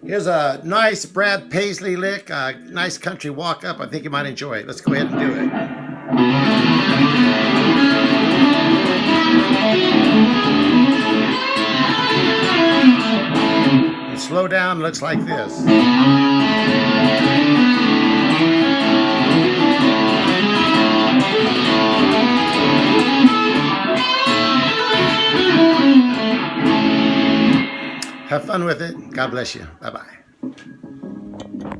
Here's a nice Brad Paisley lick, a nice country walk up. I think you might enjoy it. Let's go ahead and do it. And slow down, looks like this. Have fun with it. God bless you. Bye-bye.